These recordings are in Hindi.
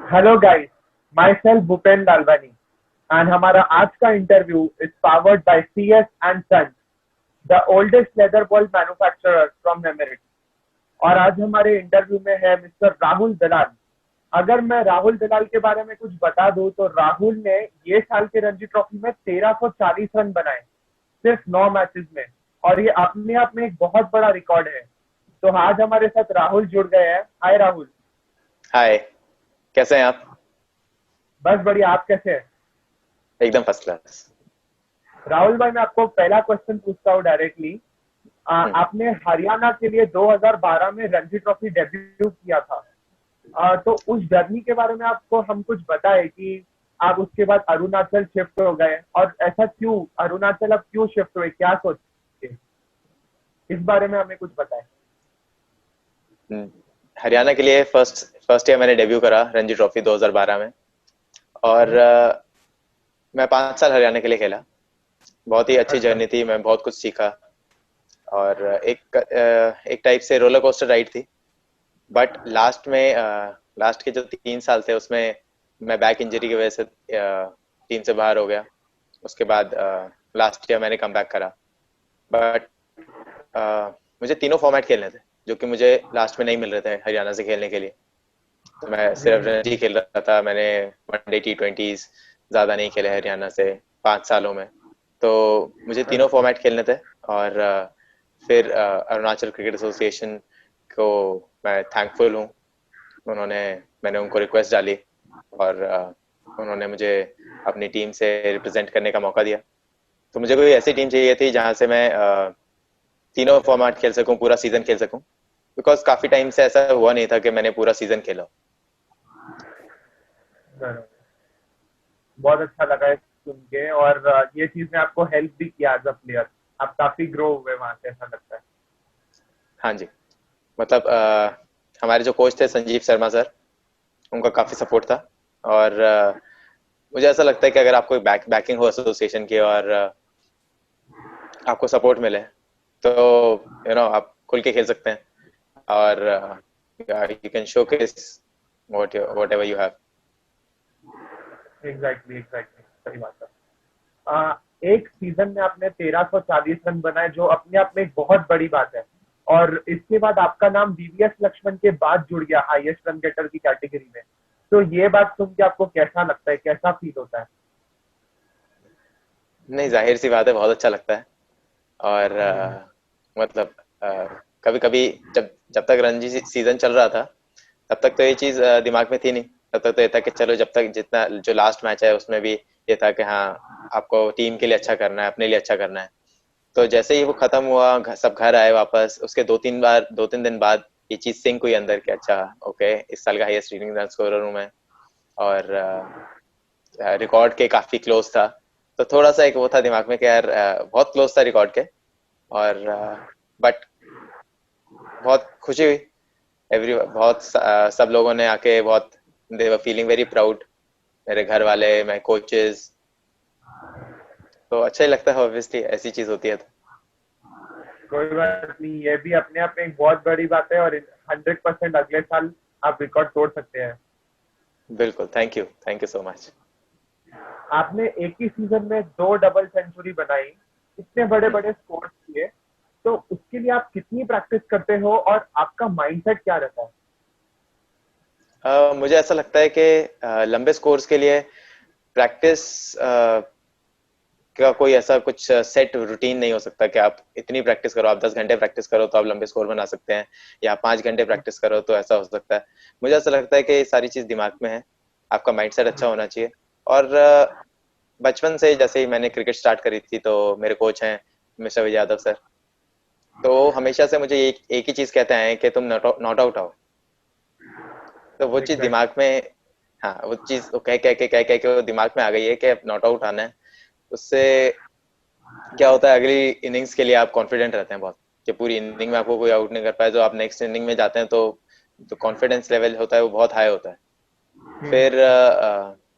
Hello guys, myself Bhupen Lalwani and हमारा आज का interview is powered by CS and sons, the oldest leather ball manufacturer from मेमोरिटी। और आज हमारे इंटरव्यू में है मिस्टर राहुल दलाल। अगर मैं राहुल दलाल के बारे में कुछ बता दूं तो राहुल ने ये साल के रणजी ट्रॉफी में 1340 रन बनाए सिर्फ 9 मैचेस में, और ये अपने आप में एक बहुत बड़ा रिकॉर्ड है। तो आज हमारे साथ राहुल जुड़ गए हैं। हाय राहुल। हाय। कैसे हैं आप? बस बढ़िया, आप कैसे हैं? एकदम फर्स्ट क्लास। राहुल भाई, मैं आपको पहला क्वेश्चन पूछता हूँ डायरेक्टली। हम्म। आपने हरियाणा के लिए 2012 में रणजी ट्रॉफी डेब्यू किया था। तो उस जर्नी के बारे में आपको हम कुछ बताएं कि आप उसके बाद अरुणाचल शिफ्ट हो गए, और ऐसा क्यों, अरुणाचल अब क्यों शिफ्ट हुए, क्या सोच के, इस बारे में हमें कुछ बताएं। हम्म। हरियाणा के लिए फर्स्ट फर्स्ट ईयर मैंने डेब्यू करा रणजी ट्रॉफी 2012 में। और मैं 5 साल हरियाणा के लिए खेला। बहुत ही अच्छी अच्छा। जर्नी थी, मैं बहुत कुछ सीखा। और एक टाइप से रोलर कोस्टर राइड थी। बट लास्ट के जो 3 साल थे उसमें मैं बैक इंजरी की वजह से टीम से बाहर हो गया। उसके बाद लास्ट ईयर मैंने कम बैक करा। बट मुझे तीनों फॉर्मेट खेलने थे जो कि मुझे लास्ट में नहीं मिल रहे थे हरियाणा से खेलने के लिए। तो मैं सिर्फ रणजी खेल रहा था। मैंने वनडे T20s ज्यादा नहीं खेले हरियाणा से 5 सालों में। तो मुझे तीनों अच्छा। फॉर्मेट खेलने थे। और फिर अरुणाचल क्रिकेट एसोसिएशन को मैं थैंकफुल हूँ। उन्होंने मैंने उनको रिक्वेस्ट डाली और उन्होंने मुझे अपनी टीम से रिप्रेजेंट करने का मौका दिया। तो मुझे कोई ऐसी टीम चाहिए थी जहां से मैं तीनों फॉर्मेट खेल सकूं, पूरा सीजन खेल सकूं। बिकॉज काफी टाइम से ऐसा हुआ नहीं था कि मैंने पूरा सीजन खेला। बहुत अच्छा लगा है सुन के, और ये चीज ने आपको हेल्प भी किया एज अ प्लेयर। आप काफी ग्रो हुए वहां से, ऐसा लगता है। हाँ जी। मतलब हमारे जो कोच थे संजीव शर्मा सर, उनका काफी सपोर्ट था। और मुझे ऐसा लगता है कि अगर आपको बैकिंग हो एसोसिएशन की और आपको सपोर्ट मिले तो आप खुल के खेल सकते हैं। और you can showcase what ever you have. Exactly exactly, सही बात है। एक सीजन में आपने 1340 रन बनाए, जो अपने आप में एक बहुत बड़ी बात है। और इसके बाद आपका नाम VVS लक्ष्मण के बाद जुड़ गया हाईएस्ट रन गेटर की कैटेगरी में। तो ये बात सुन के आपको कैसा लगता है, कैसा फील होता है? नहीं, जाहिर सी बात है, बहुत अच्छा लगता है। और मतलब कभी कभी जब जब तक रणजी सीजन चल रहा था तब तक तो ये चीज दिमाग में थी नहीं। तब तक तो ये था कि चलो, जब तक जितना जो लास्ट मैच है उसमें भी ये था कि हाँ, आपको टीम के लिए अच्छा करना है, अपने लिए अच्छा करना है। तो जैसे ही वो खत्म हुआ, सब घर आए वापस, उसके 2-3 दिन बाद ये चीज सिंक हुई अंदर कि अच्छा, ओके, इस साल का हाईएस्ट रीडिंग रन स्कोरर हूँ मैं। और रिकॉर्ड के काफी क्लोज था। तो थोड़ा सा एक वो था दिमाग में कि यार बहुत क्लोज था रिकॉर्ड के। और बट बहुत खुशी हुई। सब लोगों ने आके बहुत, दे वर फीलिंग वेरी प्राउड। मेरे घर वाले, मेरे कोचेस। तो अच्छा ही लगता है, ऑब्वियसली ऐसी चीज होती है तो। कोई बात नहीं, ये भी अपने आप में एक बहुत बड़ी बात है, और 100% अगले साल आप रिकॉर्ड तोड़ सकते हैं। बिल्कुल, थैंक यू सो मच। आपने एक ही सीजन में 2 डबल सेंचुरी बनाई, इतने बड़े बड़े स्कोर किए, तो उसके लिए आप कितनी प्रैक्टिस करते हो और आपका माइंडसेट क्या रहता है? मुझे ऐसा लगता है कि लंबे स्कोर्स के लिए प्रैक्टिस का कोई ऐसा कुछ सेट रूटीन नहीं हो सकता कि आप इतनी प्रैक्टिस करो, आप 10 घंटे प्रैक्टिस करो तो आप लंबे स्कोर बना सकते हैं, या 5 घंटे प्रैक्टिस करो तो ऐसा हो सकता है। मुझे ऐसा लगता है कि ये सारी चीज दिमाग में है। आपका माइंडसेट अच्छा होना चाहिए। और बचपन से जैसे ही मैंने क्रिकेट स्टार्ट करी थी तो मेरे कोच हैं मिस्टर विजय यादव सर। तो हमेशा से मुझे एक ही चीज कहते हैं कि तुम नॉट आउट आओ। तो वो चीज एग्जैक्टली। दिमाग में, हाँ, वो चीज वो कह के वो दिमाग में आ गई है कि अब नॉट आउट आना है। उससे क्या होता है, अगली इनिंग्स के लिए आप कॉन्फिडेंट रहते हैं बहुत, कि पूरी इनिंग में आपको कोई आउट नहीं कर पाए, तो आप नेक्स्ट इनिंग में जाते हैं तो जो कॉन्फिडेंस लेवल होता है वो बहुत हाई होता है। फिर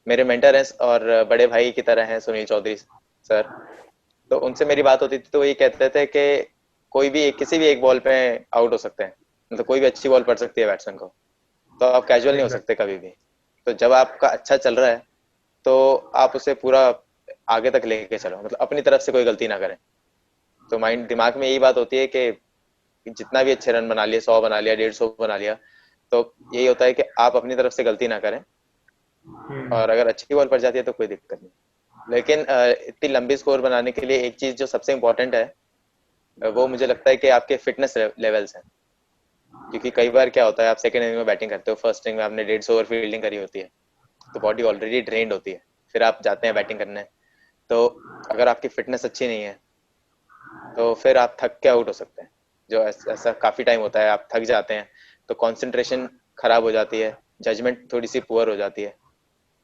मेरे मेंटर हैं और बड़े भाई की तरह हैं सुनील चौधरी सर। तो उनसे मेरी बात होती थी तो वो ये कहते थे कि कोई भी किसी भी एक बॉल पे आउट हो सकते हैं। मतलब कोई भी अच्छी बॉल पड़ सकती है बैट्समैन को। तो आप कैजुअल नहीं हो सकते कभी भी। तो जब आपका अच्छा चल रहा है तो आप उसे पूरा आगे तक लेके चलो, मतलब अपनी तरफ से कोई गलती ना करें। तो माइंड दिमाग में यही बात होती है कि जितना भी अच्छे रन बना लिए, 100 बना लिया, 150 बना लिया, तो यही होता है कि आप अपनी तरफ से गलती ना करें, और अगर अच्छी बॉल पड़ जाती है तो कोई दिक्कत नहीं। लेकिन इतनी लंबी स्कोर बनाने के लिए एक चीज जो सबसे इम्पोर्टेंट है, वो मुझे लगता है कि आपके फिटनेस लेवल्स हैं। क्योंकि कई बार क्या होता है, आप सेकंड इनिंग में बैटिंग करते हो, फर्स्ट इनिंग में आपने 150 ओवर फील्डिंग करी होती है, तो बॉडी ऑलरेडी ड्रेन्ड होती है, फिर आप जाते हैं बैटिंग करने, तो अगर आपकी फिटनेस अच्छी नहीं है तो फिर आप थक के आउट हो सकते हैं। जो ऐसा काफी टाइम होता है, आप थक जाते हैं, तो कंसंट्रेशन खराब हो जाती है, जजमेंट थोड़ी सी पुअर हो जाती है,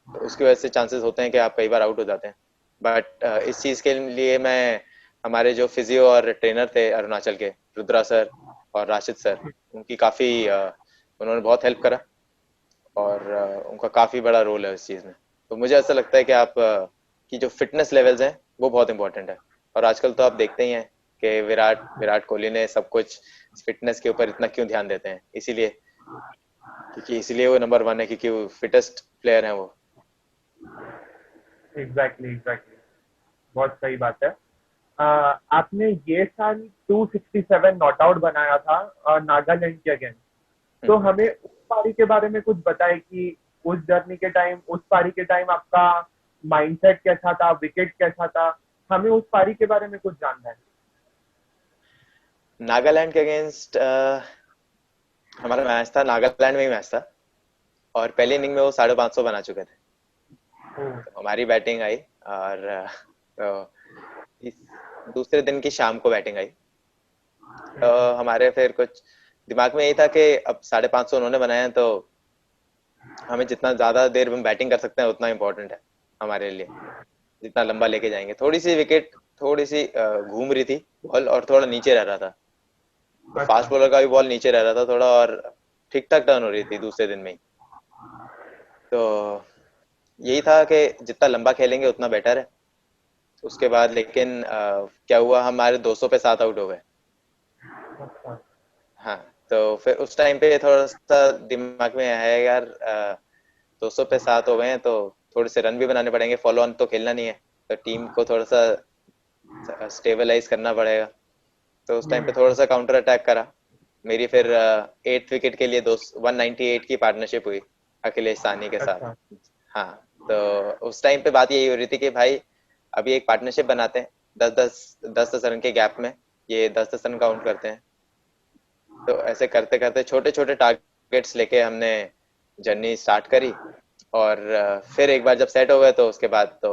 तो उसकी वजह से चांसेस होते हैं कि आप कई बार आउट हो जाते हैं। बट इस चीज के लिए मैं, हमारे जो फिजियो और ट्रेनर थे अरुणाचल के, रुद्रा सर और राशिद सर, उनकी काफी उन्होंने बहुत हेल्प करा, और उनका काफी बड़ा रोल है इस चीज में। तो मुझे ऐसा लगता है कि आप की जो फिटनेस लेवल्स हैं वो बहुत इंपॉर्टेंट है। और आजकल तो आप देखते ही हैं कि विराट विराट कोहली ने सब कुछ फिटनेस के ऊपर इतना क्यों ध्यान देते हैं, इसीलिए, क्योंकि इसीलिए वो नंबर 1 है, क्योंकि वो फिटेस्ट प्लेयर है वो। एग्जैक्टली एग्जैक्टली, बहुत सही बात है। आपने ये साल 267 नॉट आउट बनाया था नागालैंड के अगेंस्ट, तो हम्म। हमें उस पारी के बारे में कुछ बताएं कि उस जर्नी के टाइम, उस पारी के टाइम आपका माइंडसेट कैसा था, विकेट कैसा था, हमें उस पारी के बारे में कुछ जानना है। नागालैंड के अगेंस्ट हमारा मैच था, नागालैंड में ही मैच था, और पहले इनिंग में वो 550 बना चुके थे। हम्म, तो हमारी बैटिंग आई, और तो इस दूसरे दिन की शाम को बैटिंग आई, तो हमारे फिर कुछ दिमाग में यही था कि अब 550 उन्होंने बनाए हैं, तो हमें जितना ज्यादा देर हम बैटिंग कर सकते हैं उतना इम्पोर्टेंट है हमारे लिए, जितना लंबा लेके जाएंगे। थोड़ी सी विकेट, थोड़ी सी घूम रही थी बॉल, और थोड़ा नीचे रह रहा था, तो फास्ट अच्छा बॉलर का भी बॉल नीचे रह रहा था थोड़ा, और ठीक ठाक टर्न हो रही थी दूसरे दिन में ही। तो यही था कि जितना लंबा खेलेंगे उतना बेटर है। उसके बाद लेकिन क्या हुआ, हमारे 200 पे 7 आउट हो गए। अच्छा हाँ, तो फिर उस टाइम पे थोड़ा सा दिमाग में आया, यार 200 पे 7 हो गए हैं, तो थोड़े से रन भी बनाने पड़ेंगे, फॉलो ऑन तो खेलना नहीं है, तो टीम को थोड़ा सा स्टेबलाइज करना पड़ेगा। तो उस टाइम पे थोड़ा सा काउंटर अटैक करा। मेरी फिर 8th विकेट के लिए 198 की पार्टनरशिप हुई अखिलेश साहनी के साथ। अच्छा हाँ, तो उस टाइम पे बात यही हो रही थी कि भाई अभी एक पार्टनरशिप बनाते हैं, 10-10 रन के गैप में, ये 10-10 रन काउंट करते हैं। तो ऐसे करते करते छोटे छोटे टारगेट्स लेके हमने जर्नी स्टार्ट करी, और फिर एक बार जब सेट हो गए तो उसके बाद तो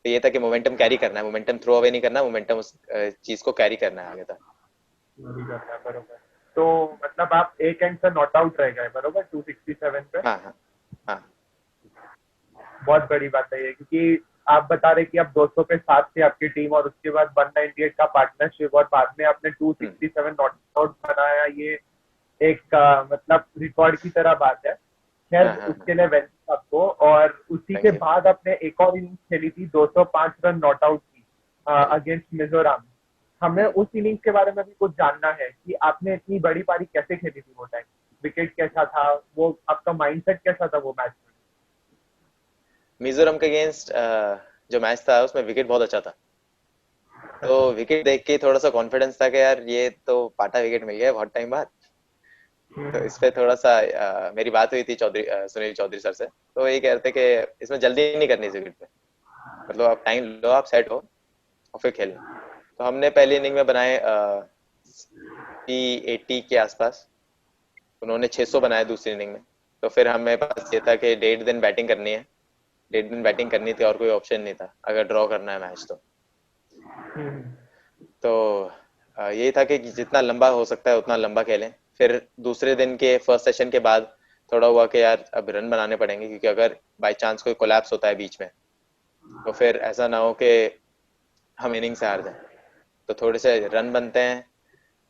ये था कि मोमेंटम कैरी करना है, मोमेंटम थ्रो अवे नहीं करना, मोमेंटम उस चीज को कैरी करना है आगे तक। वही करना है, बरोबर। तो मतलब आप एक एंड से नॉट आउट रह गए, बरोबर, 267 पे। हाँ हाँ हाँ। बहुत बड़ी बात है ये, क्योंकि आप बता रहे कि अब 200 पे 7 थी आपकी टीम, और उसके बाद 198 का पार्टनरशिप, और बाद में आपने हम्म, 267 नॉट आउट बनाया। ये एक मतलब रिकॉर्ड की तरह बात है। खैर, हाँ हाँ हाँ। उसके लिए वेल आपको। और उसी के थैंक यू। बाद आपने एक और इनिंग्स खेली थी, 205 रन नॉट आउट की हम्म अगेंस्ट मिजोरम। हमें हम्म। उस इनिंग्स के बारे में भी कुछ जानना है कि आपने इतनी बड़ी पारी कैसे खेली थी वो टाइम, विकेट कैसा था, वो आपका माइंडसेट कैसा था वो मैच मिजोरम के अगेंस्ट जो मैच था उसमें विकेट बहुत अच्छा था, में। तो अच्छा। विकेट देख के थोड़ा सा कॉन्फिडेंस था कि यार ये तो पाटा विकेट मिल गया बहुत टाइम बाद। तो इस पे थोड़ा सा मेरी बात हुई थी सुनील चौधरी सर से, तो ये कह रहे थे कि इसमें जल्दी नहीं करनी इस विकेट पे, मतलब आप टाइम लो, आप सेट हो और फिर खेलना। तो हमने पहली इनिंग में बनाए 80 के आसपास, उन्होंने 600 बनाए दूसरी इनिंग में। तो फिर हमें पास ये था कि 1.5 दिन बैटिंग करनी है, 1.5 दिन बैटिंग करनी थी, और कोई ऑप्शन नहीं था अगर ड्रॉ करना है मैच तो। तो यही था कि जितना लंबा हो सकता है उतना लंबा खेलें। फिर दूसरे दिन के फर्स्ट सेशन के बाद थोड़ा हुआ कि यार अब रन बनाने पड़ेंगे, क्योंकि अगर बाई चांस कोई कोलैप्स होता है बीच में, तो फिर ऐसा ना हो कि हम इनिंग से हार जाएं। तो थोड़े से रन बनते हैं,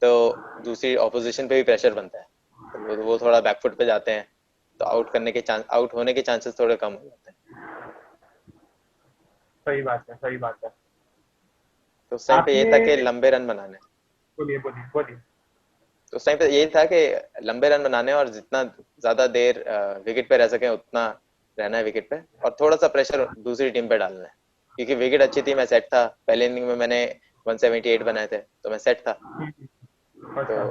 तो दूसरी ऑपोजिशन पे भी प्रेशर बनता है, तो वो थोड़ा बैकफुट पे जाते हैं, तो आउट होने के चांसेस थोड़े कम हो जाते हैं। सही बात है, सही बात है। तो उस टाइम पे ये आपने, था कि लंबे रन बनाने, बोलिए बोलिए बोलिए। तो उस टाइम पे यही था कि लंबे रन बनाने, और जितना ज्यादा देर विकेट पे रह सके उतना रहना है विकेट पे, और थोड़ा सा प्रेशर दूसरी टीम पे डालना है, क्योंकि विकेट अच्छी थी, मैं सेट था, पहले इनिंग में मैंने 178 बनाए थे, तो मैं सेट था। तो अच्छा।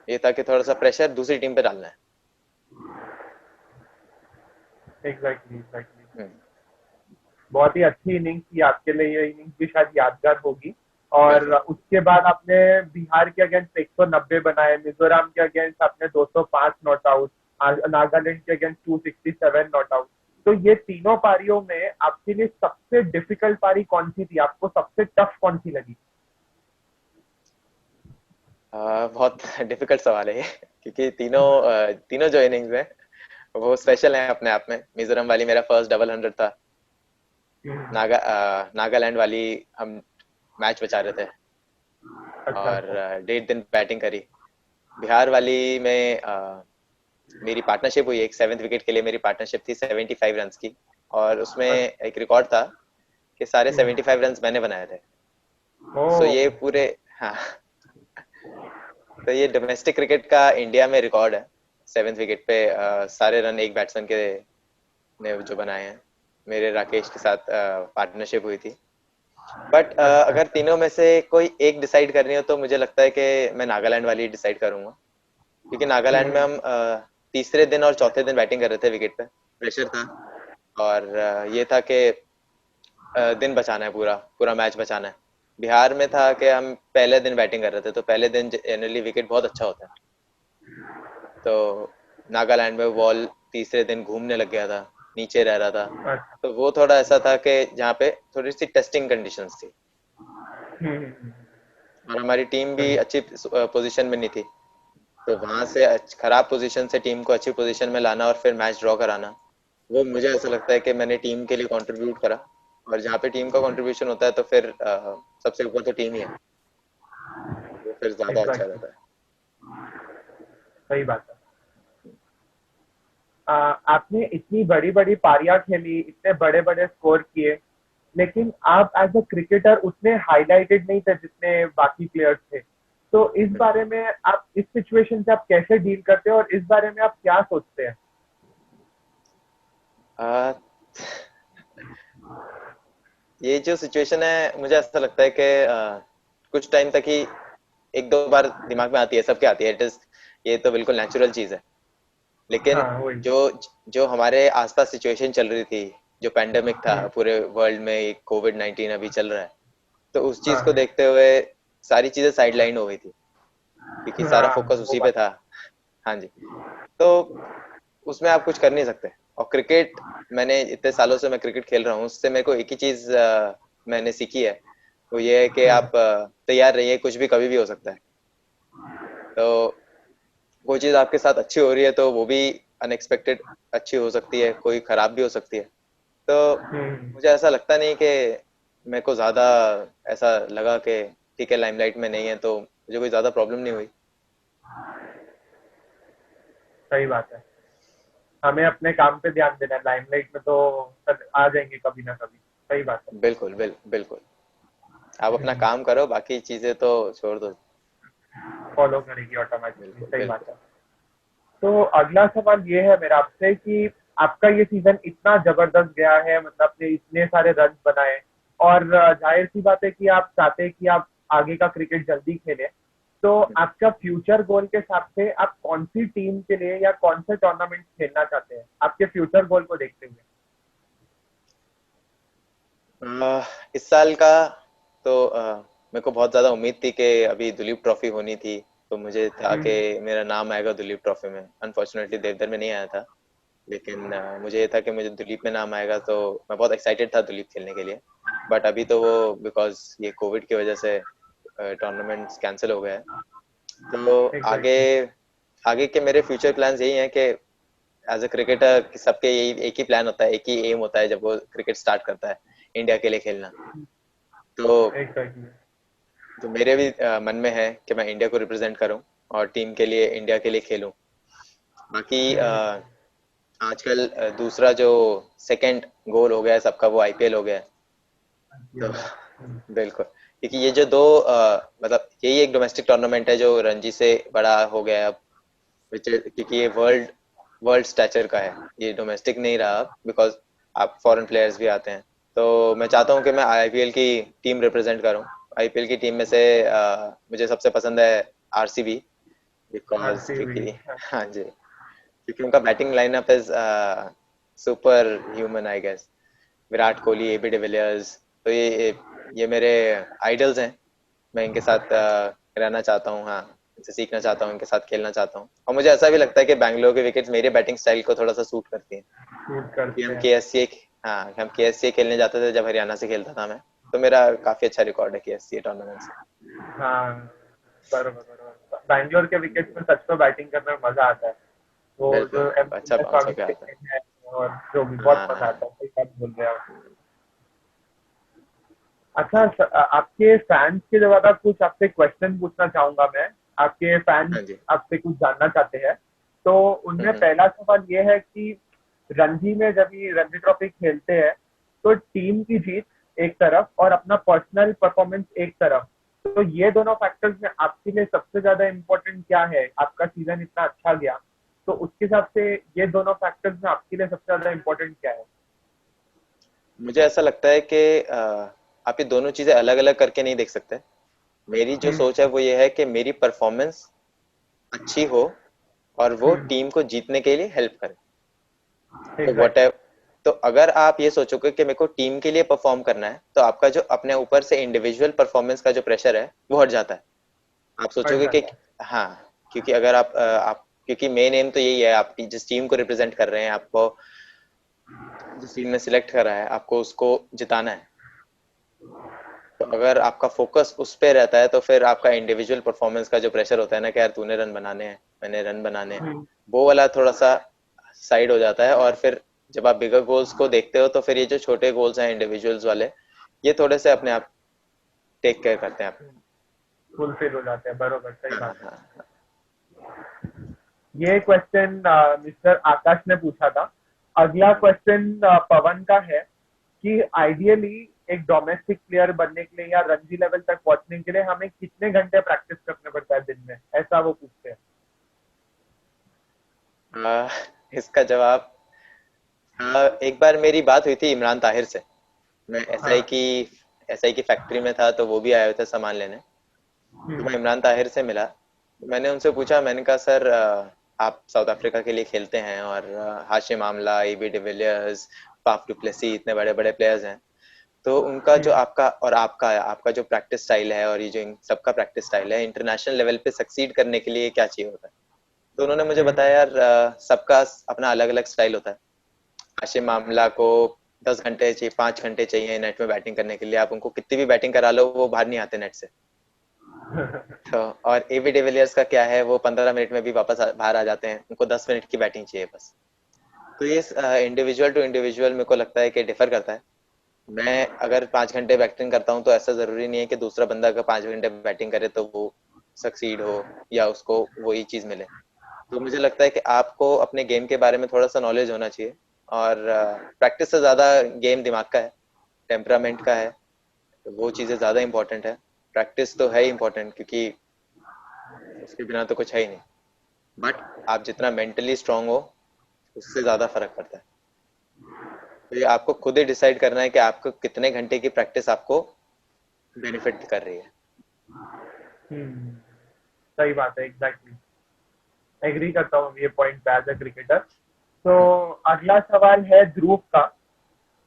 ये था कि थोड़ा सा प्रेशर दूसरी टीम पे डालना है। Exactly exactly. हम्म, बहुत ही अच्छी इनिंग्स थी आपके लिए, ये इनिंग्स भी शायद यादगार होगी। और बिल्कुल। उसके बाद आपने बिहार के अगेंस्ट 190 बनाए, मिजोरम के अगेंस्ट आपने 205 नॉट आउट, नागालैंड के अगेंस्ट 267 नॉट आउट। तो ये तीनों पारियों में आपके लिए सबसे डिफिकल्ट पारी कौन सी थी, आपको सबसे टफ कौन सी लगी? बहुत डिफिकल्ट सवाल है ये, क्योंकि तीनों जो इनिंग्स हैं वो स्पेशल हैं अपने आप में। मिजोरम वाली मेरा फर्स्ट डबल 100 था। नागालैंड वाली हम मैच बचा रहे थे अच्छा और अच्छा। 1.5 दिन बैटिंग करी। बिहार वाली में मेरी पार्टनरशिप हुई, एक 7th विकेट के लिए मेरी पार्टनरशिप थी 75 रन की, और उसमें एक रिकॉर्ड था कि सारे 75 रन मैंने बनाए थे। ओ। सो ये पूरे, हाँ, तो ये डोमेस्टिक क्रिकेट का इंडिया में रिकॉर्ड है। 7th विकेट पे सारे रन एक बैट्समैन के ने जो बनाए हैं। मेरे राकेश के साथ पार्टनरशिप हुई थी। बट अच्छा अगर अच्छा। तीनों में से कोई एक डिसाइड करनी हो तो मुझे लगता है कि मैं नागालैंड वाली डिसाइड करूंगा, क्योंकि नागालैंड में हम तीसरे दिन और चौथे दिन बैटिंग कर रहे थे विकेट पे, प्रेशर था, और ये था कि दिन बचाना है, पूरा पूरा मैच बचाना है। बिहार में था कि हम पहले दिन बैटिंग कर रहे थे, तो पहले दिन जनरली विकेट बहुत अच्छा होता है। तो नागालैंड में बॉल तीसरे दिन घूमने लग गया था, नीचे रह रहा था। अच्छा। तो वो थोड़ा ऐसा था कि जहाँ पे थोड़ी सी टेस्टिंग कंडीशंस थी, हम्म। और हमारी टीम भी सही। अच्छी पोजीशन में नहीं थी। तो वहां से खराब पोजीशन से टीम को अच्छी पोजीशन में लाना और फिर मैच ड्रॉ कराना, वो मुझे ऐसा लगता है कि मैंने टीम के लिए कंट्रीब्यूट करा। और जहाँ पे टीम का कंट्रीब्यूशन होता है तो फिर सबसे ऊपर तो टीम ही है, वो फिर ज्यादा अच्छा एग्जैक्टली। रहता है। सही बात है। आपने इतनी बड़ी बड़ी पारियां खेली, इतने बड़े बड़े स्कोर किए, लेकिन आप एज अ क्रिकेटर उतने हाईलाइटेड नहीं थे जितने बाकी प्लेयर्स थे। तो इस बारे में आप, इस सिचुएशन से आप कैसे डील करते हो, और इस बारे में आप क्या सोचते हैं? आ, ये जो सिचुएशन है, मुझे ऐसा लगता है कि कुछ टाइम तक ही एक दो बार दिमाग में आती है, सबके आती है, इट इज, ये तो बिल्कुल नेचुरल चीज है। लेकिन हाँ वही। जो जो हमारे आसपास सिचुएशन चल रही थी, जो पैंडेमिक था पूरे वर्ल्ड में, कोविड 19 अभी चल रहा है, तो उस चीज हाँ को देखते हुए सारी चीजें साइडलाइन हो गई थी, क्योंकि सारा फोकस हाँ वो उसी पे बात। था। हाँ जी। तो उसमें आप कुछ कर नहीं सकते। और क्रिकेट, मैंने इतने सालों से मैं क्रिकेट खेल रहा हूँ, उससे मेरे को एक ही चीज मैंने सीखी है, वो ये है कि आप तैयार रहिए, कुछ भी कभी भी हो सकता है। तो वो चीज आपके साथ अच्छी हो रही है तो वो भी अनएक्सपेक्टेड अच्छी हो सकती है, कोई खराब भी हो सकती है। तो हम्म। मुझे ऐसा लगता नहीं कि मेरे को ज्यादा ऐसा लगा कि ठीक है लाइमलाइट में नहीं है तो मुझे कोई ज्यादा प्रॉब्लम नहीं हुई। सही बात है। हमें अपने काम पे ध्यान देना है, लाइमलाइट में तो आ जाएंगे कभी ना कभी। सही बात है। बिल्कुल बिल्कुल। आप अपना काम करो, बाकी चीजें तो छोड़ दो। फॉलो करेगी ऑटोमेटिकली। बिल्कुल सही बात बिल्कुल। है। तो अगला सवाल ये है मेरा आपसे कि आपका ये सीजन इतना जबरदस्त गया है, मतलब आपने इतने सारे रन बनाए, और जाहिर सी बात है कि आप चाहते हैं कि आप आगे का क्रिकेट जल्दी खेलें। तो आपका फ्यूचर गोल के हिसाब से आप कौन सी टीम के लिए या कौन से टूर्नामेंट खेलना चाहते हैं, आपके फ्यूचर गोल को देखते हुए? इस साल का तो मेरे को बहुत ज्यादा उम्मीद थी कि अभी दुलीप ट्रॉफी होनी थी, तो मुझे था कि हम्म। मेरा नाम आएगा दुलीप ट्रॉफी में। अनफॉर्चुनेटली देवधर में नहीं आया था, लेकिन मुझे ये था कि मुझे दुलीप में नाम आएगा, तो मैं बहुत एक्साइटेड था दुलीप खेलने के लिए। बट अभी तो वो, बिकॉज ये कोविड की वजह से टूर्नामेंट्स कैंसिल हो गए हैं। तो आगे एग्जैक्टली। आगे के मेरे फ्यूचर प्लान्स यही हैं कि एज अ क्रिकेटर सबके यही एक ही प्लान होता है, एक ही एम होता है जब वो क्रिकेट स्टार्ट करता है, इंडिया के लिए खेलना। तो एग्जैक्टली। मेरे भी मन में है कि मैं इंडिया को रिप्रेजेंट करूं और टीम के लिए, इंडिया के लिए खेलूं। बाकी आजकल दूसरा जो सेकंड गोल हो गया है सबका, वो आईपीएल हो गया है। तो बिल्कुल, क्योंकि ये जो दो मतलब यही एक डोमेस्टिक टूर्नामेंट है जो रणजी से बड़ा हो गया है अब, क्योंकि ये वर्ल्ड वर्ल्ड स्टैचर का है, ये डोमेस्टिक नहीं रहा, बिकॉज आप फॉरेन प्लेयर्स भी आते हैं। तो मैं चाहता हूँ कि मैं आईपीएल की टीम रिप्रेजेंट करूँ। आईपीएल की टीम में से मुझे सबसे पसंद है आरसीबी, बिकॉज आरसीबी। क्योंकि हाँ जी, क्योंकि उनका batting lineup is super human I guess. Virat Kohli, AB de Villiers, तो ये मेरे आइडल्स हैं। मैं इनके साथ रहना चाहता हूँ, हाँ, इनसे सीखना चाहता हूँ, इनके साथ खेलना चाहता हूँ। और मुझे ऐसा भी लगता है कि बैंगलोर के विकेट्स मेरे बैटिंग स्टाइल को थोड़ा सा सूट करती हैं, शूट क्योंकि करते हम हैं। के हाँ, हम के खेलने जाते थे जब हरियाणा से खेलता था मैं। तो मेरा काफी अच्छा रिकॉर्ड है के टूर्नामेंट से। हाँ, बरोबर बरोबर। बैंगलोर के विकेट में सच में बैटिंग करने में मजा आता है। वो बिल्कुल जो एम बिल्कुल, अच्छा बाउंस होके आता है। है, और जो भी बहुत मजा हाँ आता है, सही बात बोल रहे हैं आप। अच्छा, आपके फैंस के ज्यादा कुछ आपसे क्वेश्चन पूछना चाहूंगा मैं। आपके फैंस हाँ जी। आपसे कुछ जानना चाहते हैं। तो उनमें हम्म। पहला सवाल ये है कि रणजी में जब ये रणजी ट्रॉफी खेलते हैं, तो टीम की जीत एक तरफ और अपना पर्सनल परफॉर्मेंस एक तरफ, तो ये दोनों फैक्टर्स में आपके लिए सबसे ज्यादा इम्पोर्टेंट क्या है? आपका सीजन इतना अच्छा गया, तो उसके हिसाब से ये दोनों फैक्टर्स में आपके लिए सबसे ज्यादा इम्पोर्टेंट क्या है? मुझे ऐसा लगता है कि आप ये दोनों चीजें अलग अलग करके नहीं देख सकते। मेरी जो हम्म। सोच है वो ये है कि मेरी परफॉर्मेंस अच्छी हो और वो हम्म। टीम को जीतने के लिए हेल्प करे। तो वट एग्जैक्टली। तो अगर आप ये सोचोगे कि मेरे को टीम के लिए परफॉर्म करना है, तो आपका जो अपने ऊपर से इंडिविजुअल परफॉर्मेंस का जो प्रेशर है वो हट जाता है। आप हट सोचोगे कि जाता है। हाँ, क्योंकि अगर आप क्योंकि मेन एम तो यही है, आप जिस टीम को रिप्रेजेंट कर रहे हैं, आपको जिस टीम में सिलेक्ट कर रहा है आपको उसको जिताना है। तो अगर आपका फोकस उस पे रहता है तो फिर आपका इंडिविजुअल परफॉर्मेंस का जो प्रेशर होता है ना, कि यार तूने रन बनाने हैं, मैंने रन बनाने हैं, हम्म। वो वाला थोड़ा सा साइड हो जाता है। और फिर जब आप बिगर गोल्स को देखते हो तो फिर ये जो छोटे गोल्स हैं इंडिविजुअल्स वाले, ये थोड़े से अपने आप टेक केयर करते हैं आप। फुलफिल हो जाते हैं, बरोबर, सही हाँ बात है। हाँ ये क्वेश्चन मिस्टर आकाश ने पूछा था। अगला हाँ। क्वेश्चन पवन का है कि आइडियली एक डोमेस्टिक प्लेयर बनने के लिए या रणजी लेवल तक पहुंचने के लिए हमें कितने घंटे प्रैक्टिस करने पड़ता है दिन में, ऐसा वो पूछते हैं। इसका जवाब, एक बार मेरी बात हुई थी इमरान ताहिर से। मैं हाँ। एसआई की फैक्ट्री में था, तो वो भी आए हुए थे सामान लेने। तो मैं इमरान ताहिर से मिला। मैंने उनसे पूछा, मैंने कहा सर, आप साउथ अफ्रीका के लिए खेलते हैं और Hashim Amla, AB de Villiers, Faf du Plessis, इतने बड़े बड़े प्लेयर्स हैं। तो उनका जो हम्म। आपका और आपका जो प्रैक्टिस स्टाइल है, और ये जो इन सबका प्रैक्टिस स्टाइल है, इंटरनेशनल लेवल पे सक्सीड करने के लिए क्या चाहिए होता है? तो उन्होंने मुझे हम्म। बताया, यार सबका अपना अलग अलग स्टाइल होता है। हाशिम आमला को 10 घंटे चाहिए, 5 घंटे चाहिए नेट में बैटिंग करने के लिए। आप उनको कितनी भी बैटिंग करा लो, वो बाहर नहीं आते नेट से। तो और एबी डिविलियर्स का क्या है, वो 15 मिनट में भी वापस बाहर आ जाते हैं, उनको 10 मिनट की बैटिंग चाहिए बस। तो ये इंडिविजुअल टू इंडिविजुअल मेरे को लगता है कि डिफर करता है। मैं अगर 5 घंटे बैटिंग करता हूँ तो ऐसा जरूरी नहीं है कि दूसरा बंदा अगर 5 घंटे बैटिंग करे तो वो सक्सीड हो या उसको वही चीज मिले। तो मुझे लगता है कि आपको अपने गेम के बारे में थोड़ा सा नॉलेज होना चाहिए। और प्रैक्टिस से ज्यादा गेम दिमाग का है, टेम्परामेंट का है। तो वो चीजें ज्यादा इंपॉर्टेंट है। प्रैक्टिस तो है इंपॉर्टेंट, क्योंकि उसके बिना तो कुछ है ही नहीं। बट आप जितना मेंटली स्ट्रांग हो, उससे ज्यादा फर्क पड़ता है। तो ये आपको खुद ही डिसाइड करना है कि आपको कितने घंटे की प्रैक्टिस आपको बेनिफिट कर रही है। हम्म, सही बात है, एग्जैक्टली। एग्री करता हूँ ये पॉइंट एज अ क्रिकेटर। तो अगला सवाल है ध्रुव का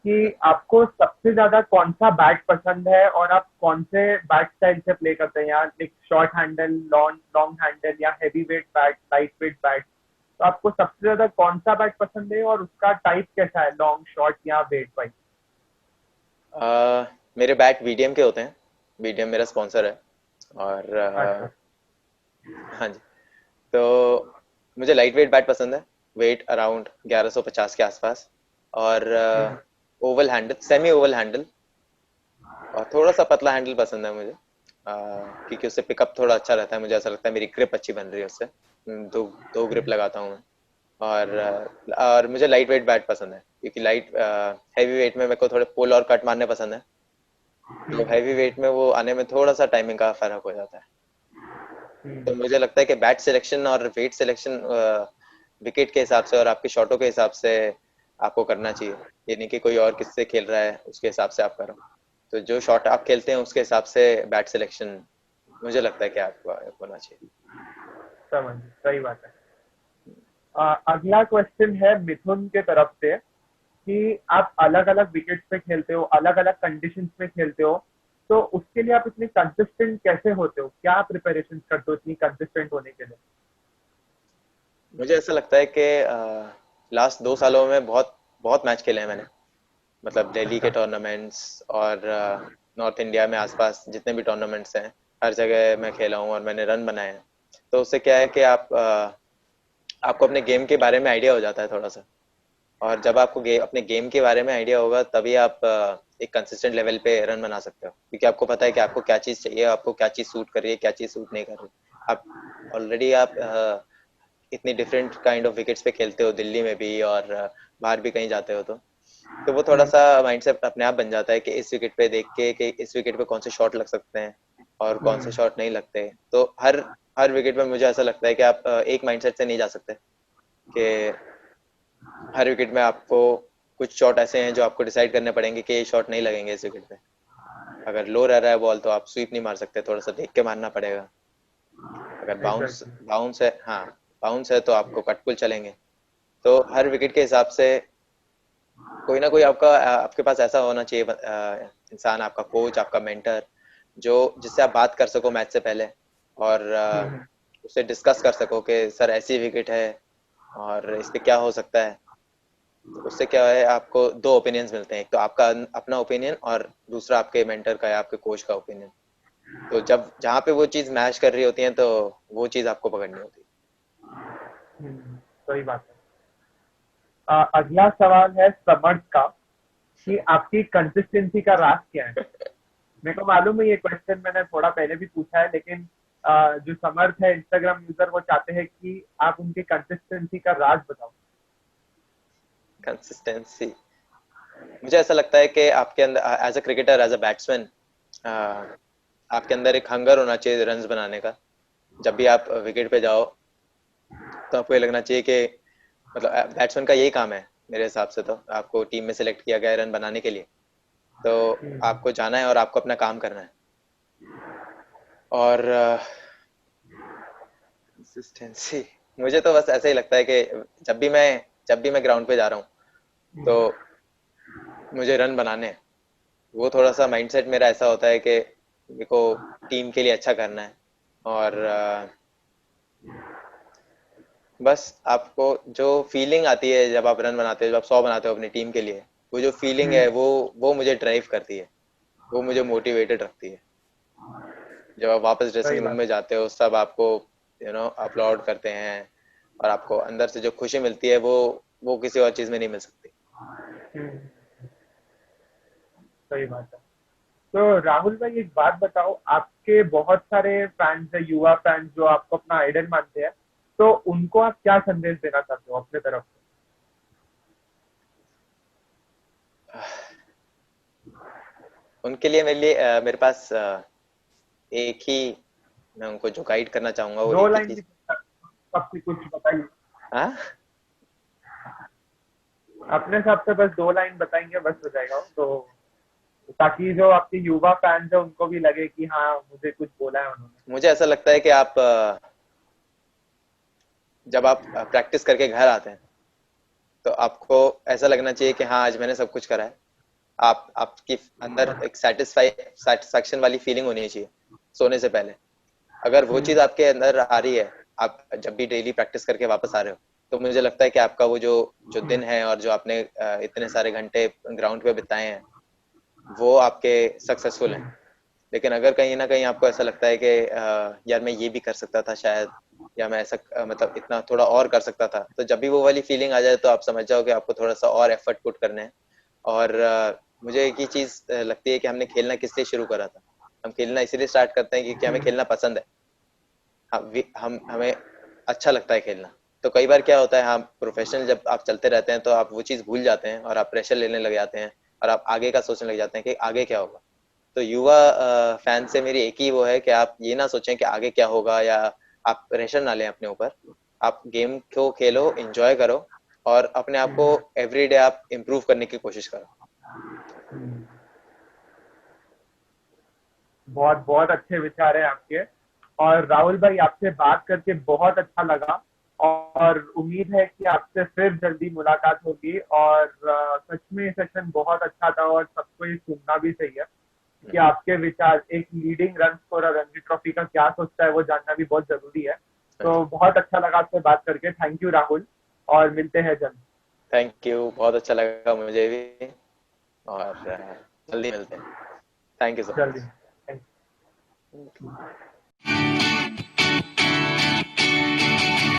कि आपको सबसे ज्यादा कौन सा बैट पसंद है और आप कौन से बैट स्टाइल से प्ले करते हैं, यार एक short handle, long long handle, या heavy weight bat, light weight bat? तो आपको सबसे ज्यादा कौन सा बैट पसंद है और उसका टाइप कैसा है, लॉन्ग, शॉर्ट या वेट वाइज? मेरे बैट वीडियम के होते हैं। वीडियम मेरा स्पॉन्सर है। और अच्छा। हाँ जी। तो मुझे लाइट वेट बैट पसंद है, वेट अराउंड 1150 के आसपास। और हम्म। Oval handle, semi oval handle, और थोड़ा सा पतला हैंडल पसंद है मुझे। क्योंकि उससे पिकअप थोड़ा अच्छा रहता है, मुझे ऐसा लगता है मेरी ग्रिप अच्छी बन रही है उससे। दो दो ग्रिप लगाता हूँ मैं। और मुझे लाइट वेट बैट पसंद है, क्योंकि लाइट हैवी वेट में मेरे को थोड़े पुल और कट मारने पसंद है। तो हैवी वेट में वो आने में थोड़ा सा टाइमिंग का फर्क हो जाता है। तो हम्म। मुझे लगता है कि बैट सिलेक्शन और वेट सिलेक्शन विकेट के हिसाब से और आपके शॉटों के हिसाब से आपको करना चाहिए, ये नहीं कि कोई और किससे खेल रहा है उसके हिसाब से आप करो। तो जो शॉट आप खेलते हैं उसके हिसाब से बैट सिलेक्शन मुझे लगता है कि आपको होना चाहिए। समझ, सही बात है। अगला क्वेश्चन है मिथुन के तरफ से कि आप अलग अलग विकेट्स पे खेलते हो, अलग अलग कंडीशंस में खेलते हो, तो उसके लिए आप इतने कंसिस्टेंट कैसे होते हो? क्या प्रिपरेशन करते हो इतनी कंसिस्टेंट होने के लिए? मुझे ऐसा लगता है कि लास्ट 2 सालों में बहुत बहुत मैच खेले हैं मैंने, मतलब दिल्ली के अच्छा। टूर्नामेंट्स और नॉर्थ इंडिया में आसपास जितने भी टूर्नामेंट्स हैं हर जगह मैं खेला हूँ और मैंने रन बनाए हैं। तो उससे क्या है कि आपको अपने गेम के बारे में आइडिया हो जाता है थोड़ा सा, और जब आपको अपने गेम के बारे में आइडिया होगा तभी आप एक कंसिस्टेंट लेवल पे रन बना सकते हो, क्योंकि आपको पता है कि आपको क्या चीज़ चाहिए, आपको क्या चीज़ सूट कर रही है, क्या चीज़ सूट नहीं कर रही। आप ऑलरेडी आप इतनी डिफरेंट काइंड ऑफ विकेट्स पे खेलते हो, दिल्ली में भी और बाहर भी कहीं जाते हो, तो वो थोड़ा हम्म। सा माइंडसेट अपने आप बन जाता है कि इस विकेट पे देख के कि इस विकेट पे कौन से शॉट लग सकते हैं और कौन से हम्म। शॉट नहीं लगते। तो हर हर विकेट पे मुझे ऐसा लगता है कि आप एक माइंडसेट से नहीं जा सकते कि हर विकेट में आपको कुछ शॉट ऐसे हैं जो आपको डिसाइड करने पड़ेंगे कि ये शॉट नहीं लगेंगे इस विकेट पे। अगर लो रह रहा है बॉल तो आप स्वीप नहीं मार सकते, थोड़ा सा देख के मारना पड़ेगा। अगर बाउंस एग्जैक्टली। बाउंस है, हाँ बाउंस है तो आपको कटपुल चलेंगे। तो हर विकेट के हिसाब से कोई ना कोई आपके पास ऐसा होना चाहिए इंसान, आपका कोच, आपका मेंटर, जो जिससे आप बात कर सको मैच से पहले और हम्म। उससे डिस्कस कर सको कि सर ऐसी विकेट है और इस पे क्या हो सकता है। तो उससे क्या है, आपको दो ओपिनियंस मिलते हैं, एक तो आपका अपना ओपिनियन और दूसरा आपके मेंटर का या आपके कोच का ओपिनियन। तो जब जहाँ पे वो चीज़ मैच कर रही होती है तो वो चीज़ आपको पकड़नी होती है। सही बात है। अगला सवाल है समर्थ का कि आपकी कंसिस्टेंसी का राज क्या है? मेरे को मालूम है ये क्वेश्चन मैंने थोड़ा पहले भी पूछा है, लेकिन जो समर्थ है इंस्टाग्राम यूजर, वो चाहते हैं कि आप उनकी कंसिस्टेंसी का राज बताओ। कंसिस्टेंसी, मुझे ऐसा लगता है कि आपके अंदर as a cricketer, as a batsman, आपके अंदर एक हंगर होना चाहिए रन्स बनाने का। जब भी आप विकेट पे जाओ तो आपको ये लगना चाहिए कि मतलब बैट्समैन का यही काम है मेरे हिसाब से, तो आपको टीम में सिलेक्ट किया गया है रन बनाने के लिए, तो आपको जाना है और आपको अपना काम करना है। और कंसिस्टेंसी, मुझे तो बस ऐसा ही लगता है कि जब भी मैं ग्राउंड पे जा रहा हूँ तो मुझे रन बनाने हैं। वो थोड़ा सा माइंडसेट मेरा ऐसा होता है कि मेरे को टीम के लिए अच्छा करना है। और बस आपको जो फीलिंग आती है जब आप रन बनाते हो, जब आप 100 बनाते हो अपनी टीम के लिए, वो जो फीलिंग है वो मुझे ड्राइव करती है, वो मुझे मोटिवेटेड रखती है। जब आप वापस सही ड्रेसिंग रूम बात में जाते हो, सब आपको अपलॉड करते हैं और आपको अंदर से जो खुशी मिलती है वो किसी और चीज में नहीं मिल सकती। है। सही बात है। तो राहुल भाई एक बात बताओ, आपके बहुत सारे फैंस है, युवा फैंस जो आपको अपना आइडल मानते हैं, तो उनको आप क्या संदेश देना चाहते हो अपने तरफ से? उनके लिए मेरे पास एक ही, मैं उनको जो गाइड करना चाहूंगा वो दो एक ही लाइन भी चीज। सबसे कुछ बताइए। हाँ, अपने हिसाब से बस 2 लाइन बताएंगे बस हो जाएगा वो तो, ताकि जो आपके युवा फैंस है उनको भी लगे कि हाँ मुझे कुछ बोला है उन्होंने। मुझे ऐसा लगता है कि जब आप प्रैक्टिस करके घर आते हैं तो आपको ऐसा लगना चाहिए कि हाँ आज मैंने सब कुछ करा है। आपकी अंदर एक सेटिस्फैक्शन वाली फीलिंग होनी चाहिए सोने से पहले। अगर वो चीज आपके अंदर आ रही है, आप जब भी डेली प्रैक्टिस करके वापस आ रहे हो, तो मुझे लगता है कि आपका वो जो जो दिन है और जो आपने इतने सारे घंटे ग्राउंड पे बिताए हैं वो आपके सक्सेसफुल हैं। लेकिन अगर कहीं ना कहीं आपको ऐसा लगता है कि यार मैं ये भी कर सकता था शायद, या मैं ऐसा मतलब इतना थोड़ा और कर सकता था, तो जब भी वो वाली फीलिंग आ जाए तो आप समझ जाओ कि आपको थोड़ा सा और एफर्ट पुट करने हैं। और मुझे एक ही चीज लगती है कि हमने खेलना किस लिए शुरू करा था। हम खेलना इसीलिए स्टार्ट करते हैं क्योंकि हमें खेलना पसंद है। हमें अच्छा लगता है खेलना। तो कई बार क्या होता है, हम प्रोफेशनल जब आप चलते रहते हैं तो आप वो चीज़ भूल जाते हैं और आप प्रेशर लेने लग जाते हैं और आप आगे का सोचने लग जाते हैं कि आगे क्या होगा। तो युवा फैन से मेरी एक ही वो है कि आप ये ना सोचें कि आगे क्या होगा, या आप प्रेशर ना लें अपने ऊपर। आप गेम को खेलो, एंजॉय करो और अपने आप को एवरीडे आप इम्प्रूव करने की कोशिश करो। बहुत बहुत अच्छे विचार हैं आपके। और राहुल भाई, आपसे बात करके बहुत अच्छा लगा और उम्मीद है कि आपसे फिर जल्दी मुलाकात होगी। और सच में ये सेशन बहुत अच्छा था और सबको ये सुनना भी चाहिए कि आपके विचार, एक leading run scorer Ranji trophy का क्या सोचता है वो जानना भी बहुत जरूरी है। हाँ तो जी, बहुत अच्छा लगा आपसे बात करके। थैंक यू राहुल, और मिलते हैं जल्द। थैंक यू, बहुत अच्छा लगा मुझे भी। और जल्दी मिलते हैं। थैंक यू सो जल्दी। मच। Thank you.